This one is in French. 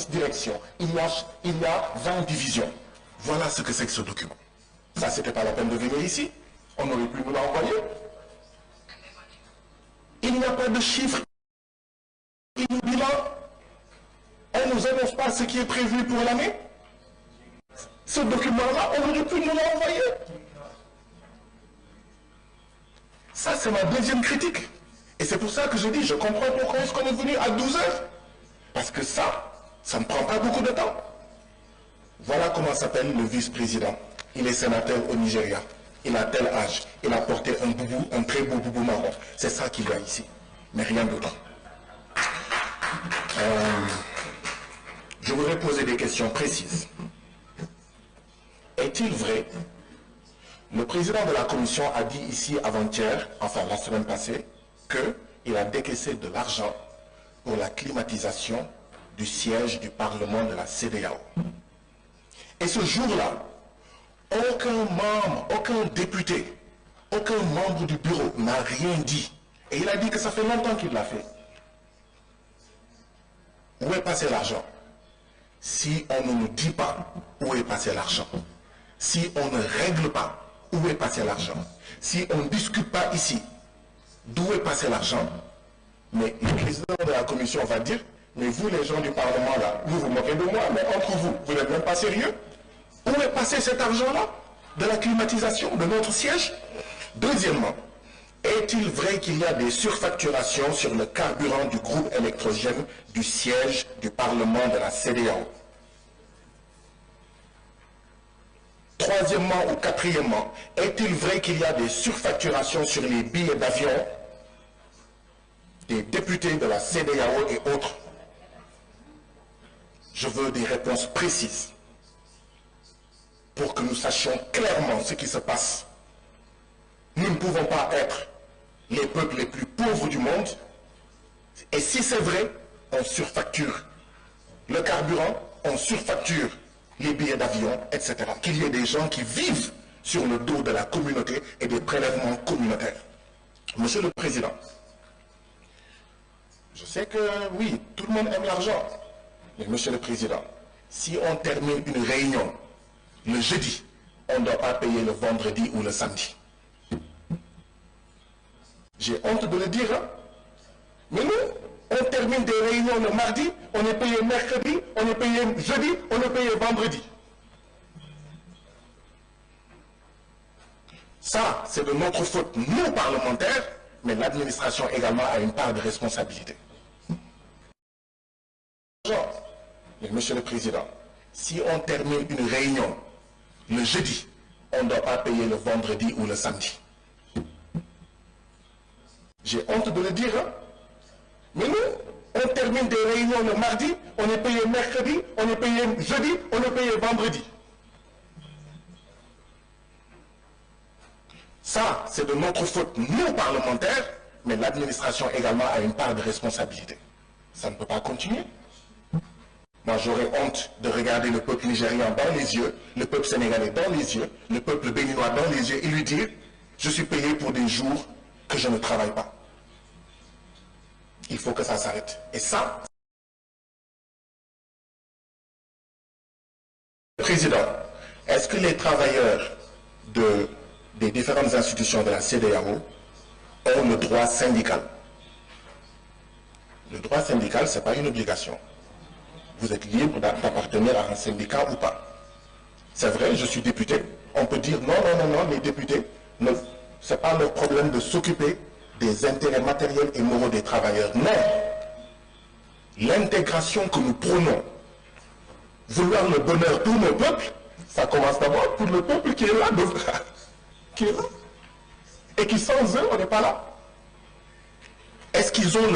directions, il y a 20 divisions. Voilà ce que c'est que ce document. Ça, c'était pas la peine de venir ici. On aurait pu nous l'envoyer. Il n'y a pas de chiffres. Bilan. On ne nous annonce pas ce qui est prévu pour l'année. Ce document-là, on aurait pu nous l'envoyer. Ça, c'est ma deuxième critique. Et c'est pour ça que je dis, je comprends pourquoi est-ce qu'on est venu à 12 heures. Parce que ça ne prend pas beaucoup de temps. Voilà comment s'appelle le vice-président. Il est sénateur au Nigeria. Il a tel âge. Il a porté un boubou, un très beau boubou marron. C'est ça qu'il a ici. Mais rien d'autre. Je voudrais poser des questions précises. Est-il vrai, le président de la commission a dit ici avant-hier, enfin la semaine passée, qu'il a décaissé de l'argent pour la climatisation du siège du Parlement de la CEDEAO. Et ce jour-là, aucun membre, aucun député, aucun membre du bureau n'a rien dit. Et il a dit que ça fait longtemps qu'il l'a fait. Où est passé l'argent? Si on ne nous dit pas où est passé l'argent, si on ne règle pas où est passé l'argent, si on ne discute pas ici d'où est passé l'argent, mais le président de la commission va dire, mais vous les gens du Parlement là, vous vous moquez de moi, mais entre vous, vous n'êtes même pas sérieux. Où est passé cet argent-là de la climatisation de notre siège? Deuxièmement, est-il vrai qu'il y a des surfacturations sur le carburant du groupe électrogène du siège du Parlement de la CEDEAO? Troisièmement ou quatrièmement, est-il vrai qu'il y a des surfacturations sur les billets d'avion des députés de la CEDEAO et autres? Je veux des réponses précises pour que nous sachions clairement ce qui se passe. Nous ne pouvons pas être les peuples les plus pauvres du monde. Et si c'est vrai, on surfacture le carburant, on surfacture les billets d'avion, etc. Qu'il y ait des gens qui vivent sur le dos de la communauté et des prélèvements communautaires. Monsieur le Président, je sais que oui, tout le monde aime l'argent. Mais Monsieur le Président, si on termine une réunion le jeudi, on ne doit pas payer le vendredi ou le samedi. J'ai honte de le dire, hein? Mais nous, on termine des réunions le mardi, on est payé mercredi, on est payé jeudi, on est payé vendredi. Ça, c'est de notre faute, nous parlementaires, mais l'administration également a une part de responsabilité. Mais Monsieur le Président, si on termine une réunion le jeudi, on ne doit pas payer le vendredi ou le samedi. J'ai honte de le dire, hein? Mais nous, on termine des réunions le mardi, on est payé mercredi, on est payé jeudi, on est payé vendredi. Ça, c'est de notre faute, nous parlementaires, mais l'administration également a une part de responsabilité. Ça ne peut pas continuer. Moi, j'aurais honte de regarder le peuple nigérian dans les yeux, le peuple sénégalais dans les yeux, le peuple béninois dans les yeux et lui dire « Je suis payé pour des jours que je ne travaille pas. » Il faut que ça s'arrête. Et ça, Président, est-ce que les travailleurs des différentes institutions de la CEDEAO ont le droit syndical? Le droit syndical, ce n'est pas une obligation. Vous êtes libre d'appartenir à un syndicat ou pas. C'est vrai, je suis député. On peut dire non, non, non, non, les députés, ce n'est pas leur problème de s'occuper des intérêts matériels et moraux des travailleurs. Non. L'intégration que nous prônons, vouloir le bonheur pour nos peuples, ça commence d'abord pour le peuple qui est là, qui est là. Et qui sans eux, on n'est pas là. Est-ce qu'ils ont le